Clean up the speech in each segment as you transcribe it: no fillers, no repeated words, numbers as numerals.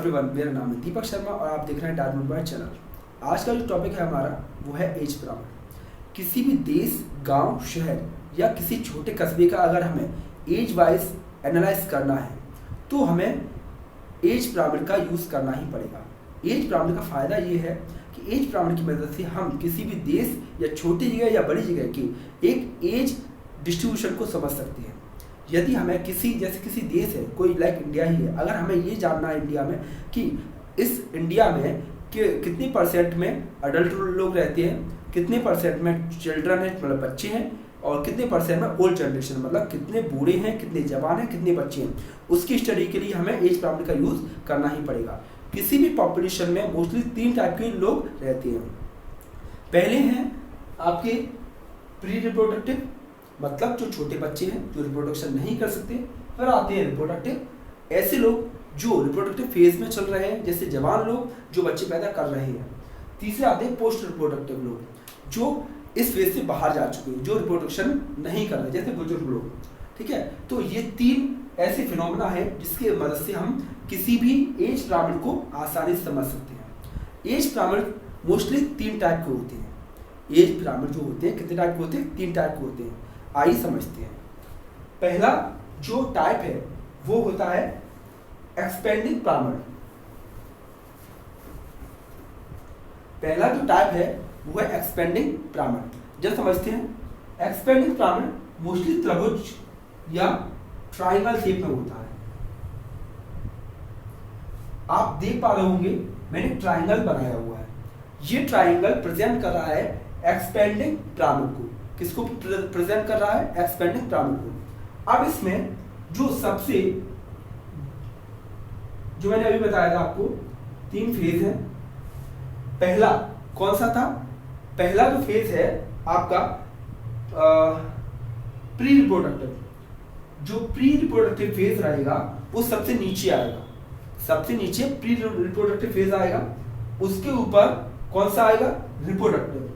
Everyone, मेरा नाम है दीपक शर्मा और आप देख रहे हैं डायमंड बॉय चैनल। आज का जो टॉपिक है हमारा वो है एज पिरामिड। किसी भी देश, गांव, शहर या किसी छोटे कस्बे का अगर हमें एज वाइज एनालाइज करना है तो हमें एज पिरामिड का यूज़ करना ही पड़ेगा। एज पिरामिड का फ़ायदा ये है कि एज पिरामिड की मदद से हम किसी भी देश या छोटी जगह या बड़ी जगह की एक एज डिस्ट्रीब्यूशन को समझ सकते हैं। यदि हमें किसी देश है, कोई लाइक इंडिया ही है, अगर हमें ये जानना है इंडिया में कि इस इंडिया में कितने परसेंट में अडल्ट लोग रहते हैं, कितने परसेंट में चिल्ड्रन है मतलब बच्चे हैं, और कितने परसेंट में ओल्ड जनरेशन मतलब कितने बूढ़े हैं, कितने जवान हैं, कितने बच्चे हैं, उसकी स्टडी के लिए हमें एज पिरामिड का यूज़ करना ही पड़ेगा। किसी भी पॉपुलेशन में मोस्टली 3 टाइप के लोग रहते हैं। पहले हैं आपके प्री रिप्रोडक्टिव, मतलब जो छोटे बच्चे हैं जो रिप्रोडक्शन नहीं कर सकते। फिर आते हैं रिप्रोडक्टिव, ऐसे लोग जो रिप्रोडक्टिव फेज में चल रहे हैं, जैसे जवान लोग जो बच्चे पैदा कर रहे हैं। तीसरे आते हैं पोस्ट रिप्रोडक्टिव लोग जो इस फेज से बाहर जा चुके हैं, जो रिप्रोडक्शन नहीं कर रहे, जैसे बुजुर्ग लोग। ठीक है, तो ये 3 ऐसे फिनोमेना है जिसकी मदद से हम किसी भी एज पिरामिड को आसानी से समझ सकते हैं। एज पिरामिड मोस्टली 3 टाइप के होते हैं। एज पिरामिड जो होते हैं कितने टाइप के होते हैं? 3 टाइप के होते हैं। आइए समझते हैं। पहला जो टाइप है वो होता है एक्सपेंडिंग पिरामिड। पहला जो टाइप है वो है एक्सपेंडिंग पिरामिड। जब समझते हैं, एक्सपेंडिंग पिरामिड मोस्टली त्रिभुज या ट्रायंगल शेप में होता है। आप देख पा रहे होंगे मैंने ट्रायंगल बनाया हुआ है। ये ट्रायंगल प्रेजेंट कर रहा है एक्सपेंडिंग पिरामिड को। किसको प्रेजेंट कर रहा है? एक्सपेंडिंग पिरामिड को। अब इसमें जो सबसे जो मैंने अभी बताया था आपको 3 फेज है। पहला कौन सा था? पहला जो फेज है आपका प्री रिप्रोडक्टिव। जो प्री रिप्रोडक्टिव फेज रहेगा वो सबसे नीचे आएगा। सबसे नीचे प्री रिप्रोडक्टिव फेज आएगा, उसके ऊपर कौन सा आएगा? रिप्रोडक्टिव।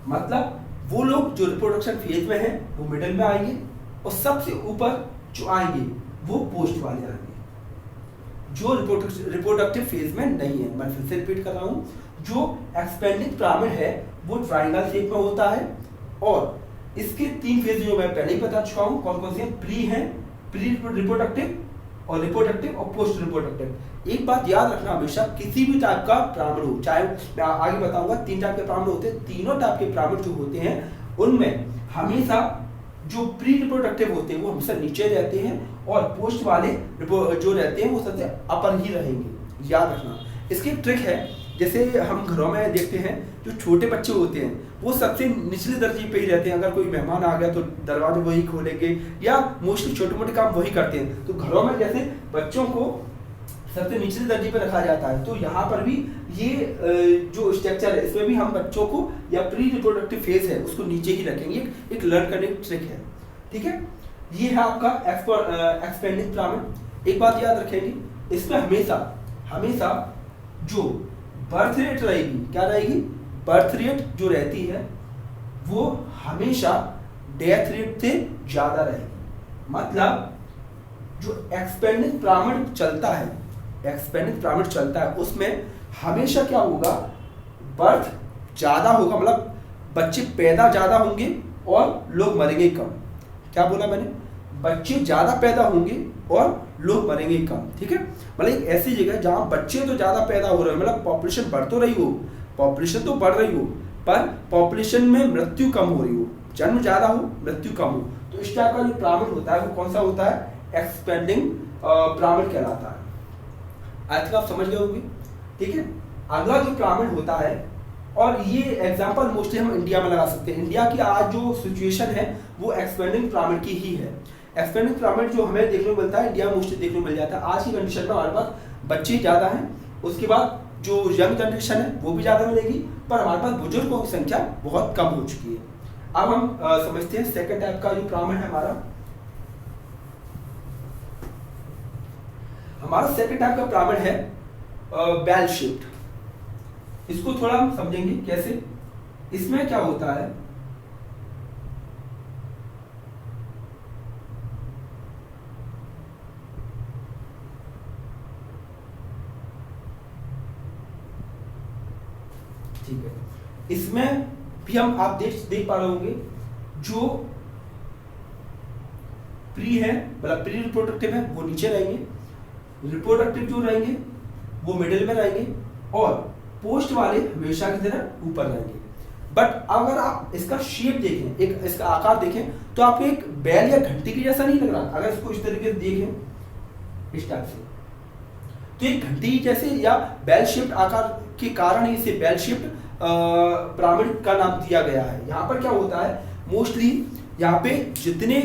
मतलब वो लोग जो रिप्रोडक्शन फेज में हैं वो मिडिल में आएंगे, और सबसे ऊपर जो आएंगे वो पोस्ट वाले आएंगे जो रिप्रोडक्टिव फेज में नहीं है। मैं फिर से रिपीट कर रहा हूं, जो एक्सपेंडिंग पिरामिड है वो ट्रायंगल शेप में होता है, और इसके 3 फेज जो मैं पहले ही बता चुका हूं कौन कौन से हैं। प्री रिप्रोडक्टिव और रिप्रोडक्टिव और पोस्ट रिप्रोडक्टिव। एक बात याद रखना, हमेशा किसी भी टाइप का पिरामिड हो, चाहे मैं आगे बताऊंगा 3 टाइप के पिरामिड होते हैं, तीनों टाइप के पिरामिड जो होते हैं उनमें हमेशा जो प्री रिप्रोडक्टिव होते हैं वो हमेशा नीचे रहते हैं, और पोस्ट वाले जो रहते हैं वो सबसे अपर ही रहेंगे। याद रखना। इसकी एक ट्रिक है, जैसे हम घरों में देखते हैं जो छोटे बच्चे होते हैं वो सबसे निचले दर्जे पे ही रहते हैं। अगर कोई मेहमान आ गया तो दरवाजे वही खोलेंगे, या मोस्टली छोटे मोटे काम वही करते हैं। तो घरों में जैसे बच्चों को सबसे निचले दर्जे पे रखा जाता है, तो यहाँ पर भी ये जो स्ट्रक्चर है इसमें भी हम बच्चों को या प्री रिप्रोडक्टिव फेज है उसको नीचे ही रखेंगे। एक लर्न करने की ट्रिक है। ठीक है, ये है आपका एक्सपेंडिंग पिरामिड। एक बात याद रखेंगे, इसमें हमेशा जो बर्थ रेट रहेगी, क्या रहेगी? बर्थ रेट जो रहती है वो हमेशा डेथ रेट से ज्यादा रहेगी। मतलब जो एक्सपेंडिंग पिरामिड चलता है उसमें हमेशा क्या होगा? बर्थ ज्यादा होगा, मतलब बच्चे पैदा ज्यादा होंगे और लोग मरेंगे कम। क्या बोला मैंने? बच्चे ज्यादा पैदा होंगे और लोग मरेंगे कम। ठीक है, मतलब एक ऐसी जगह जहां बच्चे तो ज्यादा पैदा हो रहे हो, मतलब पॉपुलेशन बढ़ तो रही हो, पॉपुलेशन तो बढ़ रही हो, पर पॉपुलेशन में मृत्यु कम हो रही हो, जन्म ज्यादा हो मृत्यु कम हो। तो इस टाइप का जो पिरामिड होता है वो कौन सा होता है? एक्सपेंडिंग पिरामिड कहलाता है। आज तक आप समझ गए होंगे। ठीक है, अगला जो पिरामिड होता है, और ये एग्जांपल मोस्टली हम इंडिया में लगा सकते हैं। इंडिया की आज जो सिचुएशन है वो एक्सपेंडिंग पिरामिड की ही है। एक्सपेंडिंग पिरामिड जो हमें देखने को मिलता है इंडिया में मोस्टली देखने को मिल जाता है। आज की कंडीशन में हमारे पास बच्चे ज़्यादा हैं, उसके बाद जो यंग जनरेशन है वो भी ज़्यादा मिलेगी, पर हमारे पास बुजुर्गों की संख्या बहुत कम हो चुकी है। अब हम समझते हैं सेकेंड टाइप का जो पिरामिड है हमारा सेकेंड टाइप का पिरामिड है बेल शेप्ड। इसको थोड़ा हम समझेंगे कैसे। इसमें क्या होता है, ठीक है, इसमें भी हम आप देख पा रहे होंगे जो प्री है मतलब प्री रिप्रोडक्टिव है वो नीचे रहेंगे, रिप्रोडक्टिव जो रहेंगे वो मिडिल में रहेंगे और पोस्ट वाले हमेशा की तरह ऊपर रहेंगे। बट अगर आप इसका शेप देखें, एक इसका आकार देखें, तो आपको एक बैल या घंटी की जैसा नहीं लग रहा। अगर इसको इस तरीके से देखें इस टाइप से, तो एक घंटी जैसे या बेल शेप्ड आकार के कारण इसे बेल शेप्ड पिरामिड का नाम दिया गया है। यहाँ पर क्या होता है, मोस्टली यहाँ पे जितने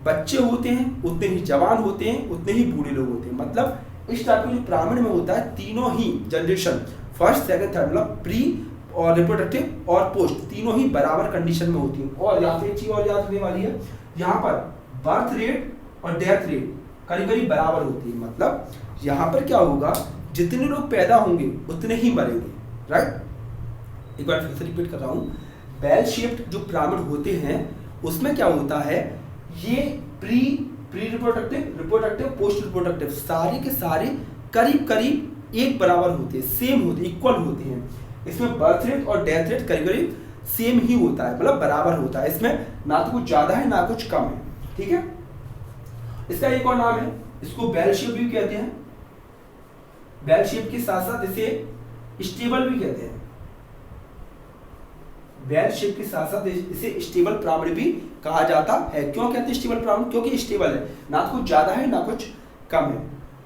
बच्चे होते हैं उतने ही जवान होते हैं, उतने ही बूढ़े लोग होते हैं। मतलब इस टाइप के जो पिरामिड में होता है तीनों ही जनरेशन, फर्स्ट सेकंड थर्ड, मतलब प्री और रिप्रोडक्टिव और पोस्ट तीनों ही बराबर कंडीशन में होती है। और यहाँ पे एक चीज और याद रखने वाली है, यहाँ पर बर्थ रेट और डेथ रेट करीब करीब बराबर होती है। मतलब यहाँ पर क्या होगा, जितने लोग पैदा होंगे उतने ही मरेंगे, राइट। एक बार फिर से रिपीट कर रहा हूँ, बेल शेप्ड जो पिरामिड होते हैं उसमें क्या होता है, ये pre reproductive, reproductive, post reproductive सारे के सारे करीब करीब एक बराबर होते हैं, सेम होते हैं, इक्वल होते हैं। इसमें बर्थ रेट और डेथ रेट करीब करीब सेम ही होता है, मतलब बराबर होता है। इसमें ना तो कुछ ज्यादा है ना कुछ कम है, ठीक है। इसका एक और नाम है, इसको बेल शेप भी कहते हैं। बेल शेप के साथ साथ इसे स्टेबल भी कहते हैं। बेल शेप के साथ साथ इसे स्टेबल पिरामिड भी कहा जाता है। क्यों कहते हैं स्टेबल पिरामिड, क्योंकि स्टेबल है, ना तो कुछ ज्यादा है ना कुछ कम है।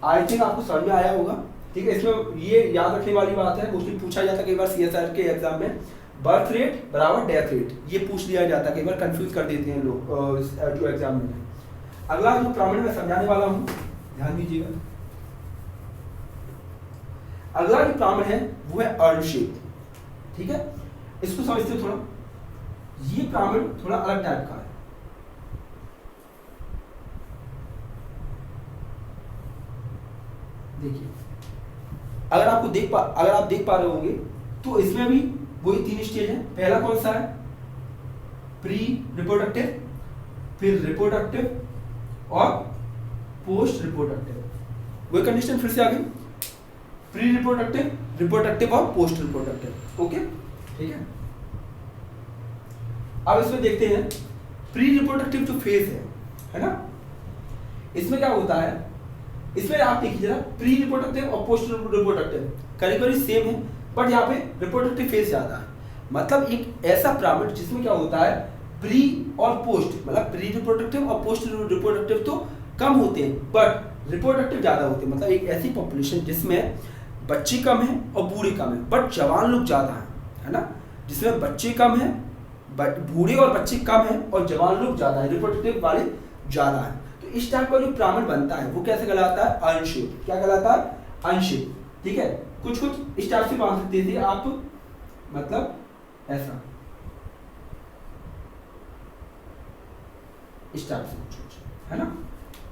आई थिंक आपको समझ में आया होगा, ठीक है। इसमें ये याद रखने वाली बात है, मोस्टली पूछा जाता है कई बार सीएसआर के एग्जाम में, बर्थ रेट बराबर डेथ रेट, ये पूछ लिया जाता है, कई बार कंफ्यूज कर देते हैं लोग जो एग्जाम में। अगला जो पिरामिड में समझाने वाला हूं, ध्यान दीजिएगा। अगला जो पिरामिड है वो है अर्न शेप, ठीक है। इसको समझते हो थोड़ा, ये पिरामिड थोड़ा अलग टाइप का है। देखिए, अगर आप देख पा रहे होंगे तो इसमें भी वही तीन स्टेज है। पहला कौन सा है, प्री रिप्रोडक्टिव, फिर रिप्रोडक्टिव और पोस्ट रिप्रोडक्टिव। वही कंडीशन फिर से आ गई, प्री रिप्रोडक्टिव, रिप्रोडक्टिव और पोस्ट रिप्रोडक्टिव, ओके, ठीक है। अब इसमें देखते हैं प्री रिप्रोडक्टिव जो फेज है ना, इसमें क्या होता है, इसमें आप देखिए जरा, प्री रिप्रोडक्टिव और पोस्ट रिप्रोडक्टिव करीब करीब सेम है, बट यहाँ पे रिप्रोडक्टिव फेज ज्यादा है। मतलब एक ऐसा पिरामिड जिसमें क्या होता है, प्री और पोस्ट, मतलब प्री रिप्रोडक्टिव और पोस्ट रिप्रोडक्टिव तो कम होते हैं बट रिप्रोडक्टिव ज्यादा होते हैं। मतलब एक ऐसी पॉपुलेशन जिसमें बच्चे कम है और बूढ़े कम है बट जवान लोग ज्यादा है ना, जिसमें बच्चे कम है बट बूढ़े और बच्चे कम है और जवान लोग ज्यादा है, रिप्रोडक्टिव वाले ज्यादा है। तो इस टाइप का जो पिरामिड बनता है वो कैसे कहलाता है, अर्न शेप। क्या कहलाता है, अर्न शेप, ठीक है। कुछ इस टाइप से बांध सकते थे आप, मतलब ऐसा, इस टाइप से, है ना।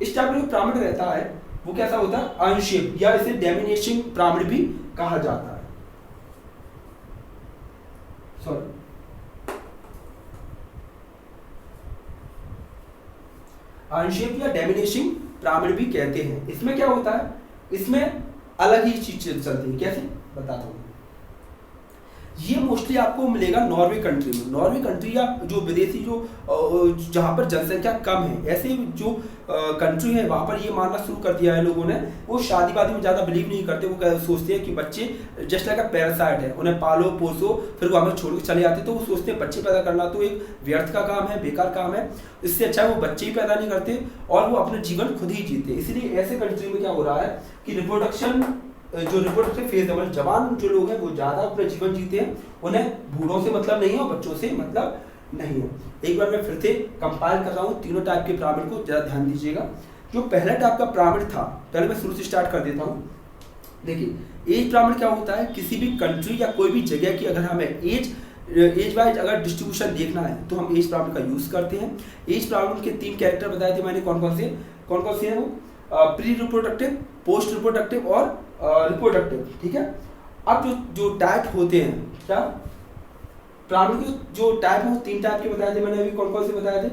इस टाइप का जो पिरामिड रहता है वो कैसा होता है, अर्न शेप, या इसे डोमिनेटिंग पिरामिड भी कहा जाता है। सॉरी, अर्न शेप या डोमिनेटिंग पिरामिड भी कहते हैं। इसमें क्या होता है, इसमें अलग ही चीज चलती है। कैसे बताता हूँ, ये मोस्टली आपको मिलेगा नॉर्वे कंट्री में। नॉर्वे कंट्री या जो विदेशी जो जहाँ पर जनसंख्या कम है, ऐसे जो कंट्री है वहाँ पर ये मानना शुरू कर दिया है लोगों ने, वो शादी वादी में ज़्यादा बिलीव नहीं करते। वो सोचते हैं कि बच्चे जस्ट लाइक अ पैरासाइट है, उन्हें पालो पोसो फिर वो हमें छोड़ के चले जाते। तो वो सोचते हैं बच्चे पैदा करना तो एक व्यर्थ का काम है, बेकार काम है, इससे अच्छा वो बच्चे ही पैदा नहीं करते और वो अपना जीवन खुद ही जीते। इसलिए ऐसे कंट्री में क्या हो रहा है कि जो रिप्रोडक्टिव फेज है, मतलब जवान जो लोग हैं वो ज्यादा अपना जीवन जीते हैं, उन्हें बूढ़ों से मतलब नहीं है और बच्चों से मतलब नहीं है। एक बार मैं फिर से कंपाइल कर रहा हूँ तीनों टाइप के पिरामिड को, जरा ध्यान दीजिएगा। जो पहला टाइप का पिरामिड था, पहले मैं शुरू से स्टार्ट कर देता हूँ। देखिए, एज पिरामिड क्या होता है, किसी भी कंट्री या कोई भी जगह की अगर हमें एज वाइज अगर डिस्ट्रीब्यूशन देखना है तो हम एज पिरामिड का यूज करते हैं। एज पिरामिड के 3 कैरेक्टर बताए थे मैंने, कौन कौन से हैं वो, प्री रिप्रोडक्टिव, पोस्ट रिप्रोडक्टिव और रिप्रोडक्टिव, ठीक है। अब जो टाइप होते हैं, क्या पिरामिड के जो टाइप है वो 3 टाइप के बताए थे मैंने अभी। कौन कौन से बताए थे,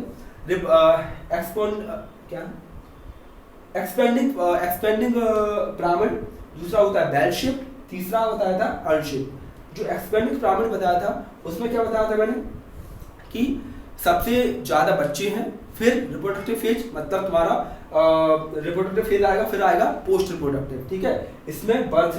एक्सपेंडिंग पिरामिड, दूसरा होता है बेल शेप, तीसरा बताया था अर्न शेप। जो एक्सपेंडिंग पिरामिड बताया था उसमें क्या बताया था मैंने कि सबसे ज़्यादा बच्चे हैं, फिर रिप्रोडक्टिव फेज, मतलब तुम्हारा रिप्रोडक्टिव फेज आएगा, फिर आएगा पोस्ट रिप्रोडक्टिव, ठीक है। इसमें बर्थ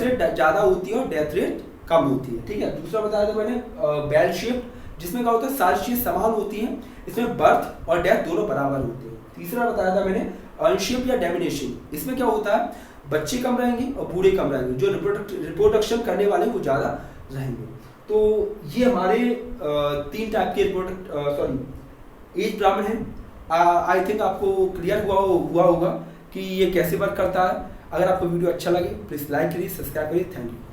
रेट ज़्यादा होती है और डेथ रेट कम होती है, ठीक है। दूसरा बताया था मैंने बेल शेप, जिसमें क्या होता है सारी चीज़ समान होती हैं, इसमें बर्थ और डेथ दोनों बराबर होते हैं। तीसरा बताया था मैंने अनशिप या डोमिनेशन, इसमें क्या होता है बच्चे कम रहेंगे और बूढ़े कम रहेंगे, जो रिप्रोडक्शन करने वाले वो ज़्यादा रहेंगे। तो ये हमारे 3 टाइप के एज पिरामिड है। आई थिंक आपको क्लियर हुआ होगा कि ये कैसे वर्क करता है। अगर आपको वीडियो अच्छा लगे प्लीज़ लाइक करिए, सब्सक्राइब करिए। Thank you.